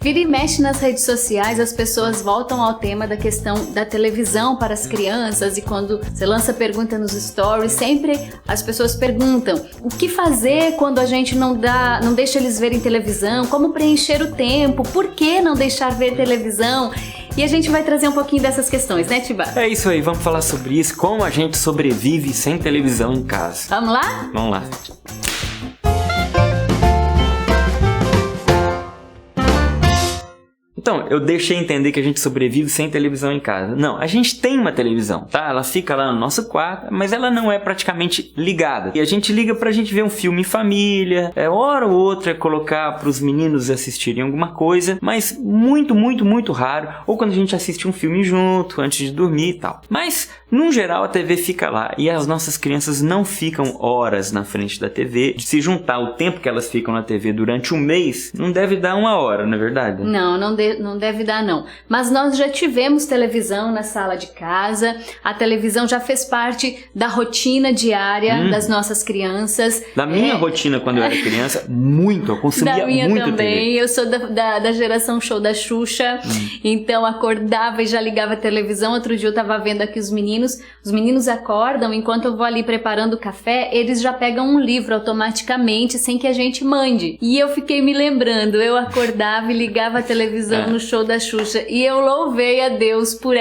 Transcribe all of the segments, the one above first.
Vira e mexe nas redes sociais, as pessoas voltam ao tema da questão da televisão para as crianças, e quando você lança pergunta nos stories, sempre as pessoas perguntam o que fazer quando a gente não deixa eles verem televisão, como preencher o tempo, por que não deixar ver televisão? E a gente vai trazer um pouquinho dessas questões, né, Tiba? É isso aí, vamos falar sobre isso, como a gente sobrevive sem televisão em casa. Vamos lá? Vamos lá. Então, eu deixei entender que a gente sobrevive sem televisão em casa. Não, a gente tem uma televisão, tá? Ela fica lá no nosso quarto, mas ela não é praticamente ligada. E a gente liga pra gente ver um filme em família, hora ou outra colocar pros meninos assistirem alguma coisa, mas muito raro, ou quando a gente assiste um filme junto, antes de dormir e tal. Mas, no geral, a TV fica lá, e as nossas crianças não ficam horas na frente da TV. Se juntar o tempo que elas ficam na TV durante um mês, não deve dar uma hora, não é verdade? Não deve dar, não. Mas nós já tivemos televisão na sala de casa. A televisão já fez parte da rotina diária das nossas crianças. Da minha rotina quando eu era criança, muito. Eu consumia da minha muito também. TV. Eu sou da geração show da Xuxa. Então acordava e já ligava a televisão. Outro dia eu tava vendo aqui os meninos acordam, enquanto eu vou ali preparando o café, eles já pegam um livro automaticamente, sem que a gente mande. E eu fiquei me lembrando, eu acordava e ligava a televisão no show da Xuxa, e eu louvei a Deus por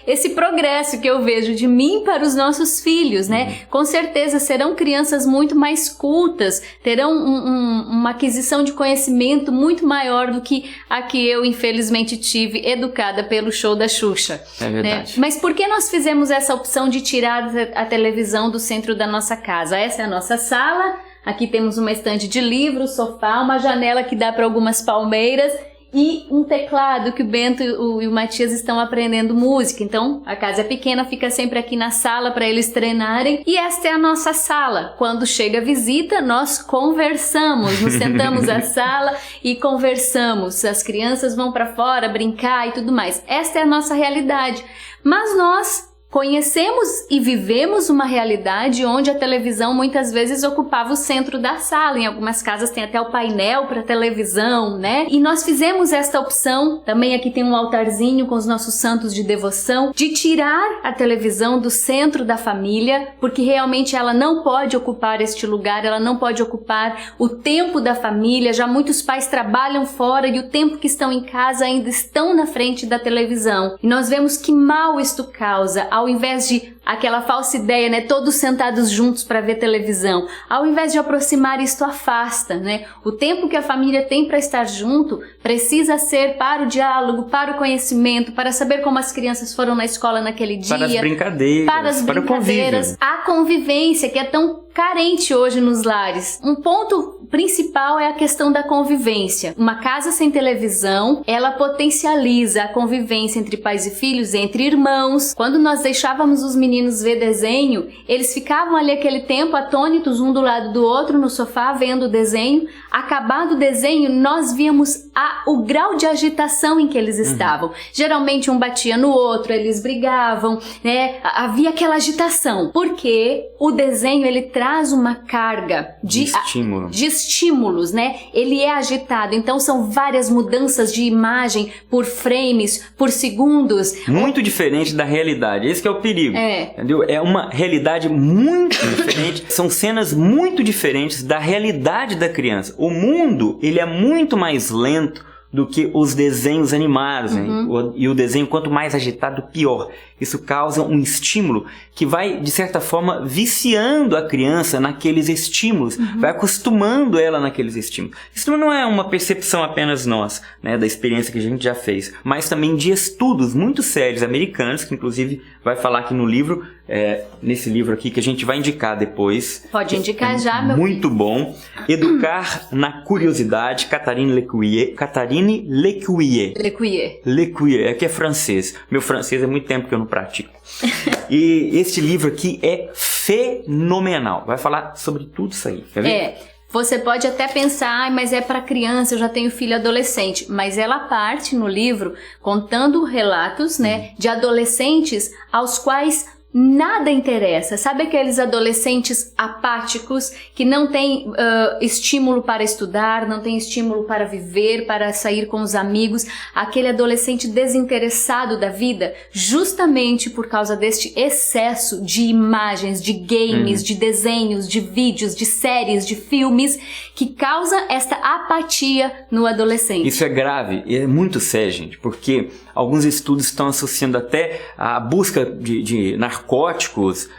esse progresso que eu vejo de mim para os nossos filhos, né? Com certeza serão crianças muito mais cultas, terão uma aquisição de conhecimento muito maior do que a que eu infelizmente tive, educada pelo show da Xuxa. É verdade. Né? Mas por que nós fizemos essa opção de tirar a televisão do centro da nossa casa? Essa é a nossa sala, aqui temos uma estante de livros, sofá, uma janela que dá para algumas palmeiras, e um teclado que o Bento e o Matias estão aprendendo música. Então, a casa é pequena, fica sempre aqui na sala para eles treinarem. E esta é a nossa sala. Quando chega a visita, nós conversamos. Nos sentamos à sala e conversamos. As crianças vão para fora brincar e tudo mais. Esta é a nossa realidade. Mas nós conhecemos e vivemos uma realidade onde a televisão muitas vezes ocupava o centro da sala. Em algumas casas tem até o painel para televisão, né? E nós fizemos esta opção, também aqui tem um altarzinho com os nossos santos de devoção, de tirar a televisão do centro da família, porque realmente ela não pode ocupar este lugar, ela não pode ocupar o tempo da família. Já muitos pais trabalham fora e o tempo que estão em casa ainda estão na frente da televisão. E nós vemos que mal isto causa. Ao invés de aquela falsa ideia, né, todos sentados juntos para ver televisão, ao invés de aproximar, isto afasta, né? O tempo que a família tem para estar junto precisa ser para o diálogo, para o conhecimento, para saber como as crianças foram na escola naquele dia, para as brincadeiras, para o convívio. A convivência que é tão carente hoje nos lares. Um ponto principal é a questão da convivência. Uma casa sem televisão, ela potencializa a convivência entre pais e filhos, entre irmãos. Quando nós deixávamos os meninos ver desenho, eles ficavam ali aquele tempo atônitos, um do lado do outro no sofá, vendo o desenho. Acabado o desenho, nós víamos o grau de agitação em que eles estavam. Geralmente um batia no outro, eles brigavam, né? Havia aquela agitação, porque o desenho ele traz uma carga de estímulos, né? Ele é agitado, então são várias mudanças de imagem por frames, por segundos. Muito diferente da realidade, esse que é o perigo. Entendeu? É uma realidade muito diferente, são cenas muito diferentes da realidade da criança. O mundo, ele é muito mais lento do que os desenhos animados, né? E o desenho, quanto mais agitado, pior. Isso causa um estímulo que vai, de certa forma, viciando a criança naqueles estímulos, vai acostumando ela naqueles estímulos. Isso não é uma percepção apenas nossa, né, da experiência que a gente já fez, mas também de estudos muito sérios americanos, que inclusive vai falar aqui no livro, nesse livro aqui, que a gente vai indicar depois. Pode indicar já, meu muito filho. Bom. Educar na Curiosidade, Catherine Lecuyer. Lecuyer, é que é francês. Meu francês é muito tempo que eu não pratico. E este livro aqui é fenomenal. Vai falar sobre tudo isso aí. Quer ver? Você pode até pensar, mas é para criança, eu já tenho filho adolescente. Mas ela parte no livro contando relatos, né, de adolescentes aos quais nada interessa. Sabe aqueles adolescentes apáticos que não têm estímulo para estudar, não tem estímulo para viver, para sair com os amigos? Aquele adolescente desinteressado da vida, justamente por causa deste excesso de imagens, de games, de desenhos, de vídeos, de séries, de filmes, que causa esta apatia no adolescente. Isso é grave e é muito sério, gente, porque alguns estudos estão associando até a busca de narcóticos,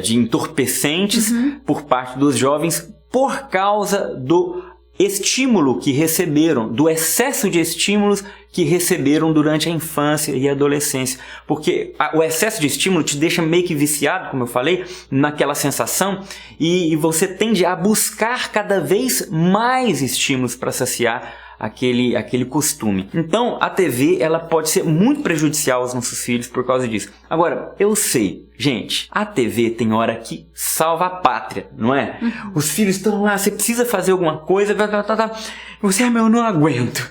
de entorpecentes por parte dos jovens por causa do estímulo que receberam, do excesso de estímulos que receberam durante a infância e a adolescência. Porque o excesso de estímulo te deixa meio que viciado, como eu falei, naquela sensação, e você tende a buscar cada vez mais estímulos para saciar aquele costume. Então, a TV, ela pode ser muito prejudicial aos nossos filhos por causa disso. Agora, eu sei, gente, a TV tem hora que salva a pátria, não é? Os filhos estão lá, você precisa fazer alguma coisa, você, eu não aguento.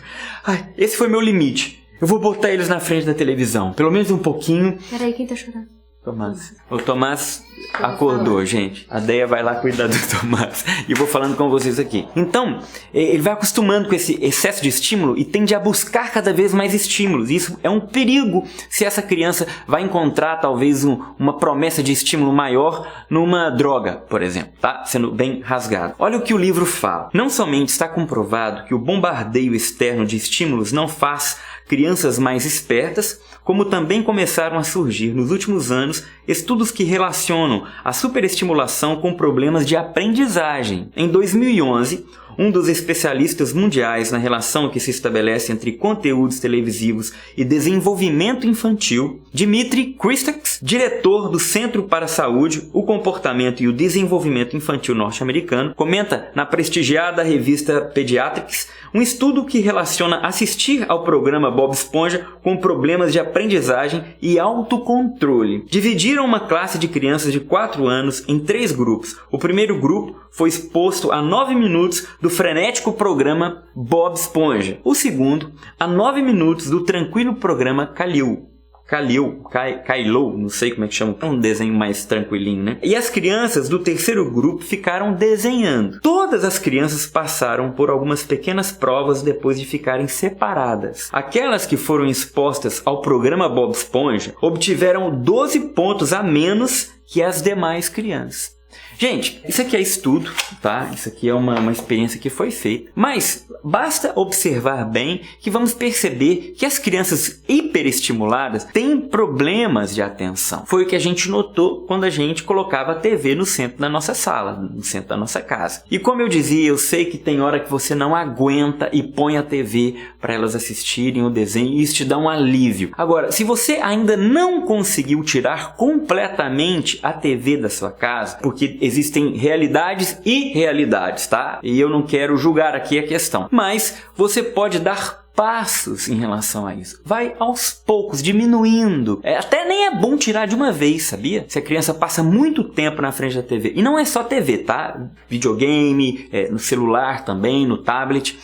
Esse foi meu limite. Eu vou botar eles na frente da televisão, pelo menos um pouquinho. Peraí, quem tá chorando? Tomás. O Tomás acordou, gente. A Deia vai lá cuidar do Tomás. E eu vou falando com vocês aqui. Então, ele vai acostumando com esse excesso de estímulo e tende a buscar cada vez mais estímulos. Isso é um perigo se essa criança vai encontrar talvez uma promessa de estímulo maior numa droga, por exemplo, tá? Sendo bem rasgado. Olha o que o livro fala. Não somente está comprovado que o bombardeio externo de estímulos não faz crianças mais espertas, como também começaram a surgir nos últimos anos estudos que relacionam a superestimulação com problemas de aprendizagem. Em 2011, um dos especialistas mundiais na relação que se estabelece entre conteúdos televisivos e desenvolvimento infantil, Dimitri Christakis, diretor do Centro para a Saúde, o Comportamento e o Desenvolvimento Infantil norte-americano, comenta na prestigiada revista Pediatrics um estudo que relaciona assistir ao programa Bob Esponja com problemas de aprendizagem e autocontrole. Dividiram uma classe de crianças de 4 anos em 3 grupos. O primeiro grupo foi exposto a 9 minutos do frenético programa Bob Esponja. O segundo, a 9 minutos do tranquilo programa Kylo, não sei como é que chama, é um desenho mais tranquilinho, né? E as crianças do terceiro grupo ficaram desenhando. Todas as crianças passaram por algumas pequenas provas depois de ficarem separadas. Aquelas que foram expostas ao programa Bob Esponja obtiveram 12 pontos a menos que as demais crianças. Gente, isso aqui é estudo, tá? Isso aqui é uma experiência que foi feita. Mas basta observar bem que vamos perceber que as crianças hiperestimuladas têm problemas de atenção. Foi o que a gente notou quando a gente colocava a TV no centro da nossa sala, no centro da nossa casa. E como eu dizia, eu sei que tem hora que você não aguenta e põe a TV para elas assistirem o desenho e isso te dá um alívio. Agora, se você ainda não conseguiu tirar completamente a TV da sua casa, porque existem realidades e realidades, tá? E eu não quero julgar aqui a questão. Mas você pode dar passos em relação a isso. Vai aos poucos, diminuindo. Até nem é bom tirar de uma vez, sabia? Se a criança passa muito tempo na frente da TV. E não é só TV, tá? Videogame, no celular também, no tablet.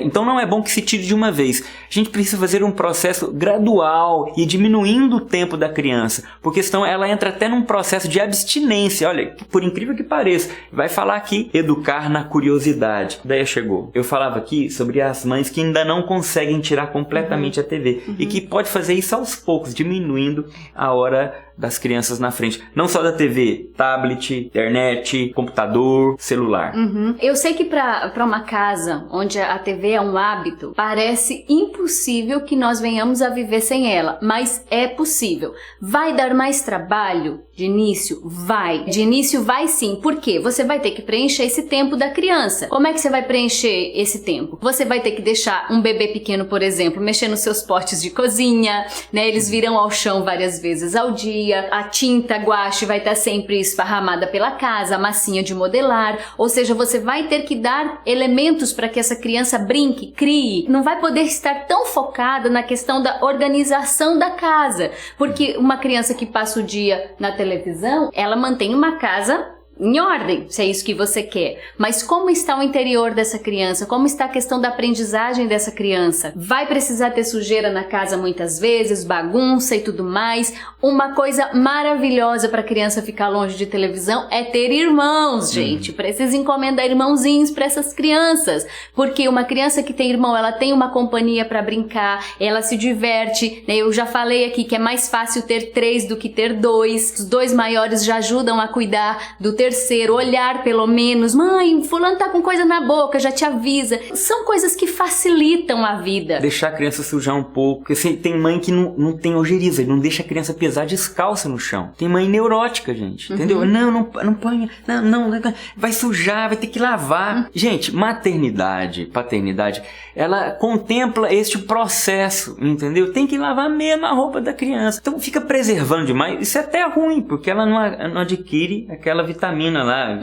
Então não é bom que se tire de uma vez. A gente precisa fazer um processo gradual e diminuindo o tempo da criança, porque senão ela entra até num processo de abstinência. Olha, por incrível que pareça, vai falar aqui, educar na curiosidade. Daí chegou. Eu falava aqui sobre as mães que ainda não conseguem tirar completamente a TV e que pode fazer isso aos poucos, diminuindo a hora das crianças na frente. Não só da TV, tablet, internet, computador, celular. Eu sei que para uma casa onde a TV é um hábito, parece impossível que nós venhamos a viver sem ela, mas é possível. Vai dar mais trabalho de início? Vai. De início vai sim. Por quê? Você vai ter que preencher esse tempo da criança. Como é que você vai preencher esse tempo? Você vai ter que deixar um bebê pequeno, por exemplo, mexer nos seus potes de cozinha, né? Eles virão ao chão várias vezes ao dia. A tinta guache vai estar sempre esparramada pela casa, a massinha de modelar, ou seja, você vai ter que dar elementos para que essa criança brinque, crie. Não vai poder estar tão focada na questão da organização da casa, porque uma criança que passa o dia na televisão, ela mantém uma casa em ordem, se é isso que você quer. Mas como está o interior dessa criança? Como está a questão da aprendizagem dessa criança? Vai precisar ter sujeira na casa muitas vezes, bagunça e tudo mais. Uma coisa maravilhosa para a criança ficar longe de televisão é ter irmãos, gente. Precisa encomendar irmãozinhos para essas crianças. Porque uma criança que tem irmão, ela tem uma companhia para brincar, ela se diverte, né? Eu já falei aqui que é mais fácil ter 3 do que ter 2. Os 2 maiores já ajudam a cuidar do terceiro, olhar pelo menos, mãe, fulano tá com coisa na boca, já te avisa. São coisas que facilitam a vida. Deixar a criança sujar um pouco, porque assim, tem mãe que não tem ojeriza, não deixa a criança pisar descalça no chão. Tem mãe neurótica, gente, entendeu? Não põe, não, vai sujar, vai ter que lavar. Gente, maternidade, paternidade, ela contempla este processo, entendeu? Tem que lavar mesmo a roupa da criança. Então fica preservando demais, isso é até ruim, porque ela não adquire aquela vitamina lá.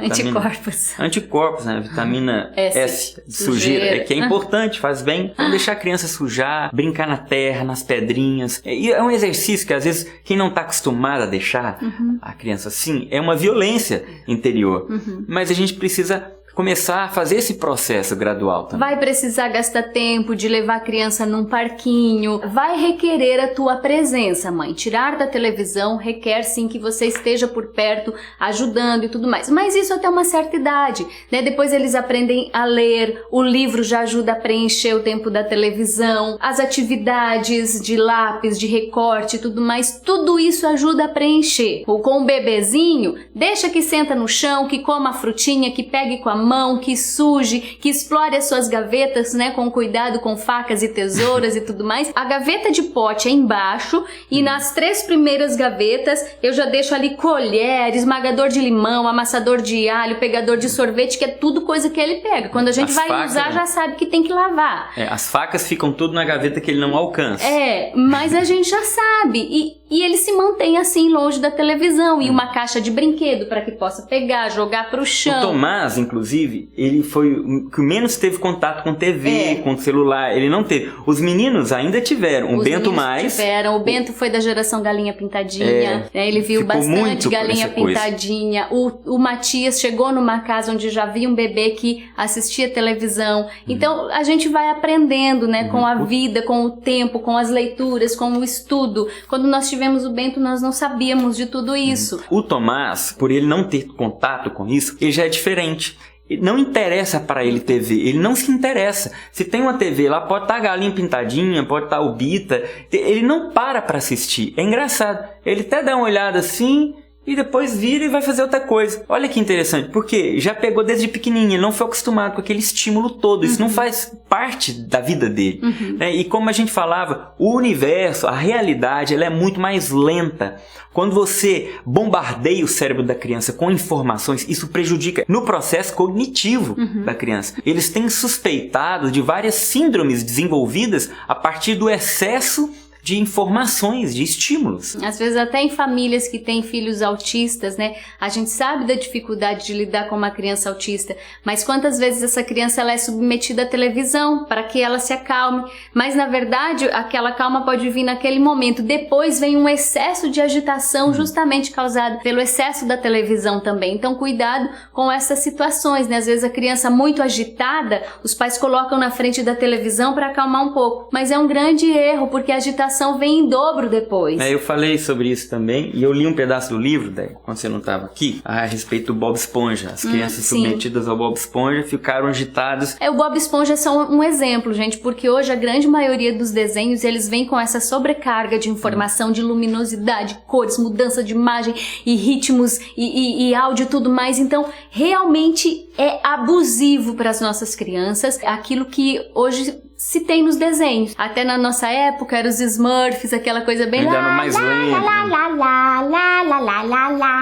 Anticorpos, né? Vitamina S, sujeira, que é importante, faz bem. Não deixar a criança sujar, brincar na terra, nas pedrinhas. E é um exercício que às vezes quem não está acostumado a deixar a criança assim, é uma violência interior. Mas a gente precisa começar a fazer esse processo gradual também. Vai precisar gastar tempo de levar a criança num parquinho, vai requerer a tua presença, mãe. Tirar da televisão requer sim que você esteja por perto, ajudando e tudo mais. Mas isso até uma certa idade, né? Depois eles aprendem a ler, o livro já ajuda a preencher o tempo da televisão, as atividades de lápis, de recorte e tudo mais, tudo isso ajuda a preencher. Ou com o bebezinho, deixa que senta no chão, que coma a frutinha, que pegue com a mão, que suje, que explore as suas gavetas, né, com cuidado, com facas e tesouras e tudo mais. A gaveta de pote é embaixo e nas 3 primeiras gavetas eu já deixo ali colher, esmagador de limão, amassador de alho, pegador de sorvete, que é tudo coisa que ele pega. Quando a gente vai usar, já sabe que tem que lavar. As facas ficam tudo na gaveta que ele não alcança. Mas a gente já sabe. E ele se mantém assim longe da televisão. E uma caixa de brinquedo para que possa pegar, jogar pro chão. O Tomás, inclusive, ele foi o que menos teve contato com TV, com celular. Ele não teve. Os meninos ainda tiveram. O Bento mais. O Bento foi da geração Galinha Pintadinha. Ele viu bastante Galinha Pintadinha. O Matias chegou numa casa onde já havia um bebê que assistia televisão. Então, a gente vai aprendendo, né? Com a vida, com o tempo, com as leituras, com o estudo. Quando nós tivemos o Bento, nós não sabíamos de tudo isso. O Tomás, por ele não ter contato com isso, ele já é diferente. Não interessa para ele TV, ele não se interessa. Se tem uma TV lá, pode estar a Galinha Pintadinha, pode estar o Bita, ele não para assistir. É engraçado, ele até dá uma olhada assim e depois vira e vai fazer outra coisa. Olha que interessante, porque já pegou desde pequenininho, ele não foi acostumado com aquele estímulo todo, isso não faz parte da vida dele. Né? E como a gente falava, o universo, a realidade, ela é muito mais lenta. Quando você bombardeia o cérebro da criança com informações, isso prejudica no processo cognitivo da criança. Eles têm suspeitado de várias síndromes desenvolvidas a partir do excesso de informações, de estímulos. Às vezes até em famílias que têm filhos autistas, né? A gente sabe da dificuldade de lidar com uma criança autista, mas quantas vezes essa criança ela é submetida à televisão para que ela se acalme, mas na verdade aquela calma pode vir naquele momento, depois vem um excesso de agitação justamente causado pelo excesso da televisão também. Então cuidado com essas situações, né? Às vezes a criança muito agitada, os pais colocam na frente da televisão para acalmar um pouco, mas é um grande erro, porque a agitação vem em dobro depois. Eu falei sobre isso também, e eu li um pedaço do livro, quando você não estava aqui, a respeito do Bob Esponja. As crianças submetidas ao Bob Esponja ficaram agitadas. O Bob Esponja é só um exemplo, gente, porque hoje a grande maioria dos desenhos, eles vêm com essa sobrecarga de informação, de luminosidade, cores, mudança de imagem e ritmos e áudio e tudo mais. Então, realmente é abusivo para as nossas crianças aquilo que hoje se tem nos desenhos. Até na nossa época eram os Smurfs, aquela coisa bem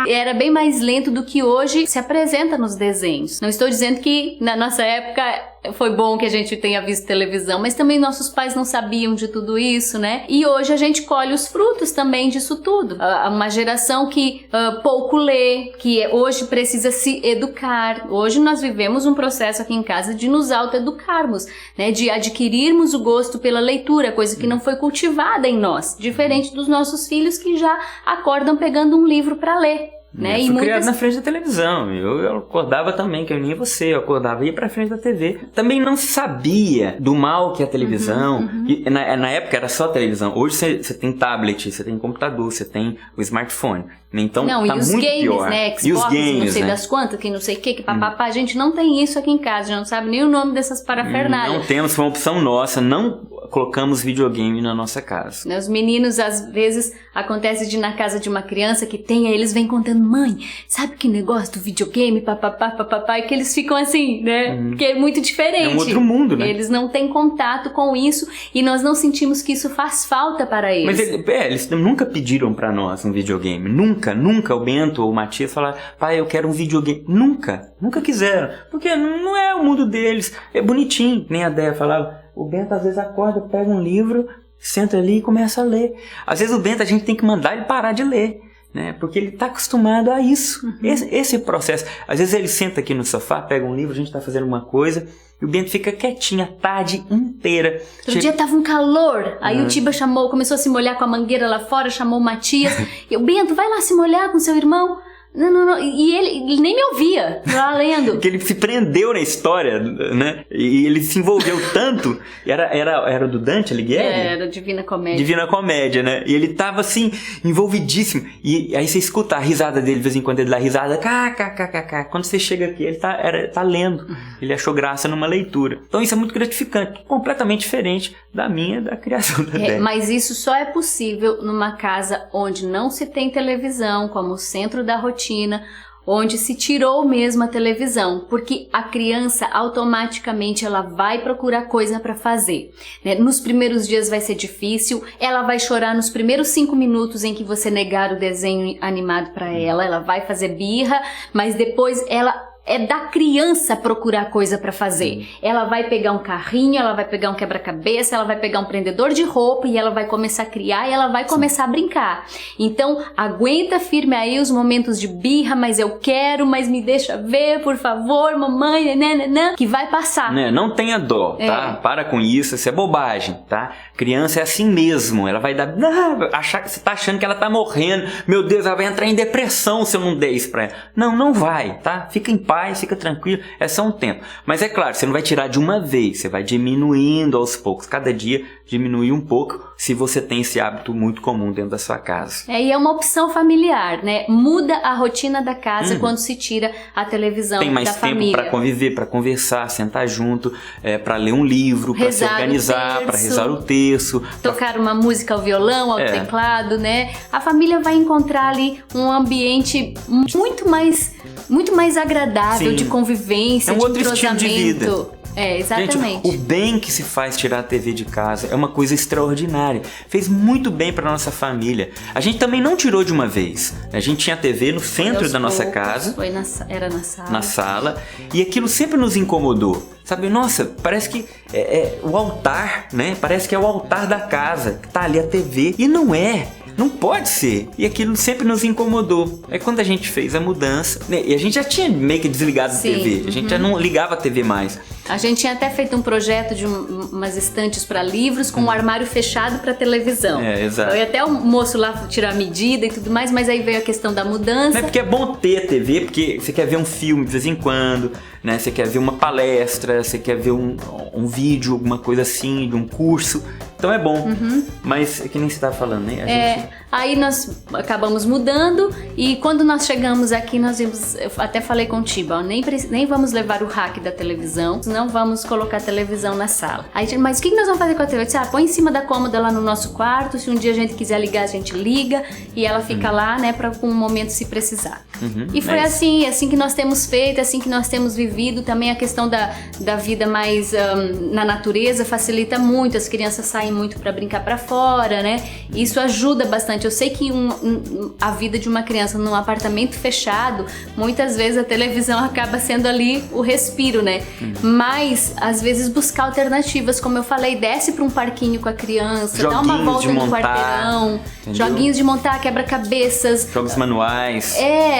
era bem mais lento do que hoje se apresenta nos desenhos. Não estou dizendo que na nossa época foi bom que a gente tenha visto televisão, mas também nossos pais não sabiam de tudo isso, né? E hoje a gente colhe os frutos também disso tudo. Uma geração que pouco lê, que hoje precisa se educar. Hoje nós vivemos um processo aqui em casa de nos autoeducarmos, né? De adquirirmos o gosto pela leitura, coisa que não foi cultivada em nós, diferente dos nossos filhos que já acordam pegando um livro para ler. né? Eu fui criado na frente da televisão. Eu acordava também, que eu nem você, eu acordava e ia pra frente da TV. Também não sabia do mal que é a televisão. E na época era só televisão. Hoje você tem tablet, você tem computador, você tem o smartphone. Então não, tá e os muito games, pior. né? Xbox, e os games, não sei né? das quantas, que não sei o que papapá. A gente não tem isso aqui em casa, a gente não sabe nem o nome dessas parafernálias. Não temos, foi uma opção nossa, não colocamos videogame na nossa casa. Os meninos, às vezes, acontece de ir na casa de uma criança que tem, aí eles vêm contando, mãe, sabe que negócio do videogame, papapá, e que eles ficam assim, né? Porque é muito diferente. É um outro mundo, né? Eles não têm contato com isso e nós não sentimos que isso faz falta para eles. Mas eles nunca pediram pra nós um videogame. Nunca o Bento ou o Matias falaram, pai, eu quero um videogame. Nunca quiseram. Porque não é o mundo deles. É bonitinho, nem a Déia falava. O Bento às vezes acorda, pega um livro, senta ali e começa a ler. Às vezes o Bento a gente tem que mandar ele parar de ler, né? Porque ele está acostumado a isso. Esse processo. Às vezes ele senta aqui no sofá, pega um livro, a gente está fazendo uma coisa, e o Bento fica quietinho a tarde inteira. Outro dia tava um calor, aí o Tiba começou a se molhar com a mangueira lá fora, chamou o Matias, e o Bento, vai lá se molhar com seu irmão. Não. E ele nem me ouvia lá lendo. Porque ele se prendeu na história, né? E ele se envolveu tanto. Era do Dante Alighieri? Era Divina Comédia. Divina Comédia, né? E ele tava assim, envolvidíssimo. E aí você escuta a risada dele, de vez em quando ele dá risada. Kkkkk. Quando você chega aqui, ele tá lendo. Ele achou graça numa leitura. Então isso é muito gratificante. Completamente diferente da criação da Déia. Mas isso só é possível numa casa onde não se tem televisão como centro da rotina, onde se tirou mesmo a televisão, porque a criança automaticamente ela vai procurar coisa para fazer, né? Nos primeiros dias vai ser difícil, ela vai chorar nos primeiros 5 minutos em que você negar o desenho animado para ela vai fazer birra, mas depois é da criança procurar coisa pra fazer. Ela vai pegar um carrinho, ela vai pegar um quebra-cabeça, ela vai pegar um prendedor de roupa e ela vai começar a criar e ela vai começar a brincar. Então, aguenta firme aí os momentos de birra, mas eu quero, mas me deixa ver, por favor, mamãe, nananã, que vai passar. Não tenha dó, tá? Para com isso é bobagem, tá? Criança é assim mesmo, ela vai dar... você tá achando que ela tá morrendo, meu Deus, ela vai entrar em depressão se eu não der isso pra ela. Não vai, tá? Fica em paz. Fica tranquilo, é só um tempo. Mas é claro, você não vai tirar de uma vez, você vai diminuindo aos poucos. Cada dia diminui um pouco, se você tem esse hábito muito comum dentro da sua casa. E é uma opção familiar, né? Muda a rotina da casa quando se tira a televisão da família. Tem mais tempo para conviver, para conversar, sentar junto, para ler um livro, para se organizar, para rezar o terço. Tocar uma música ao violão, ao teclado, né? A família vai encontrar ali um ambiente muito mais agradável, de convivência, de outro estilo de vida. Exatamente. Gente, o bem que se faz tirar a TV de casa é uma coisa extraordinária. Fez muito bem para nossa família. A gente também não tirou de uma vez. A gente tinha a TV no centro da nossa casa. Era na sala. Na sala. E aquilo sempre nos incomodou. Sabe, nossa, parece que é o altar, né? Parece que é o altar da casa, que tá ali a TV. E não é. Não pode ser. E aquilo sempre nos incomodou. Aí quando a gente fez a mudança, né, e a gente já tinha meio que desligado a TV. A gente já não ligava a TV mais. A gente tinha até feito um projeto de umas estantes para livros com um armário fechado para televisão. Exato. E até o moço lá tirar a medida e tudo mais, mas aí veio a questão da mudança. Porque é bom ter a TV, porque você quer ver um filme de vez em quando, né? Você quer ver uma palestra, você quer ver um vídeo, alguma coisa assim, de um curso. Então é bom. Mas é que nem você estava falando, né? Aí nós acabamos mudando e quando nós chegamos aqui, nós vimos, eu até falei com o Tiba, nem vamos levar o rack da televisão, não vamos colocar a televisão na sala. Aí, mas o que nós vamos fazer com a TV? Eu disse, põe em cima da cômoda lá no nosso quarto, se um dia a gente quiser ligar, a gente liga e ela fica lá, né, para um momento se precisar. E foi assim que nós temos feito, assim que nós temos vivido. Também a questão da vida mais na natureza facilita muito, as crianças saem muito para brincar para fora, né? Isso ajuda bastante. Eu sei que a vida de uma criança num apartamento fechado, muitas vezes a televisão acaba sendo ali o respiro, né? Mas, às vezes, buscar alternativas, como eu falei, desce para um parquinho com a criança, dá uma volta no quarteirão, joguinhos de montar, quebra-cabeças, jogos manuais,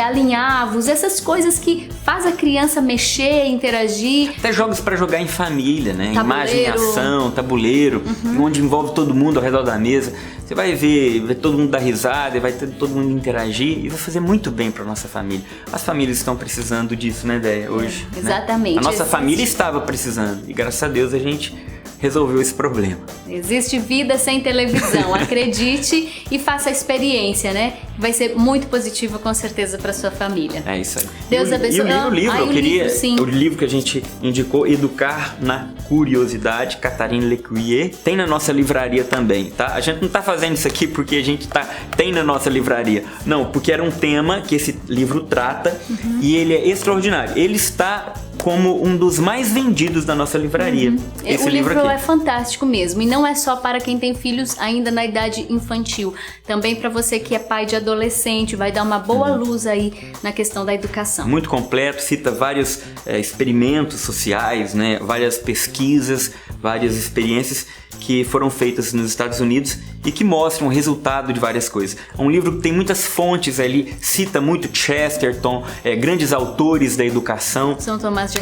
alinhavos, essas coisas que faz a criança mexer, interagir. Até jogos para jogar em família, né? Imagem e ação, tabuleiro, onde envolve todo mundo ao redor da mesa. Você vai ver todo mundo dar risada, vai todo mundo interagir e vai fazer muito bem para nossa família. As famílias estão precisando disso, né, Déia, hoje. Exatamente. Né? A nossa família estava precisando e graças a Deus a gente resolveu esse problema. Existe vida sem televisão, acredite e faça a experiência, né? Vai ser muito positiva com certeza para sua família. É isso aí. Deus abençoe. E o livro, o livro que a gente indicou, Educar na Curiosidade, Catherine Lecuyer, tem na nossa livraria também, tá? A gente não tá fazendo isso aqui porque a gente tem na nossa livraria. Não, porque era um tema que esse livro trata e ele é extraordinário. Ele está como um dos mais vendidos da nossa livraria. Esse o livro aqui é fantástico mesmo, e não é só para quem tem filhos ainda na idade infantil, também para você que é pai de adolescente, vai dar uma boa luz aí na questão da educação. Muito completo, cita vários experimentos sociais, né? Várias pesquisas, várias experiências que foram feitas nos Estados Unidos e que mostram o resultado de várias coisas. É um livro que tem muitas fontes ali, cita muito Chesterton, grandes autores da educação. São Tomás de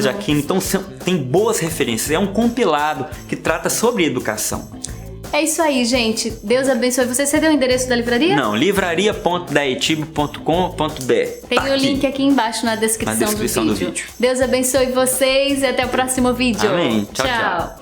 Aquino. Então tem boas referências. É um compilado que trata sobre educação. É isso aí, gente. Deus abençoe você. Você deu o endereço da livraria? Não, livraria.daetibo.com.br. Tem o link aqui embaixo na descrição do vídeo. Deus abençoe vocês e até o próximo vídeo. Amém. Tchau.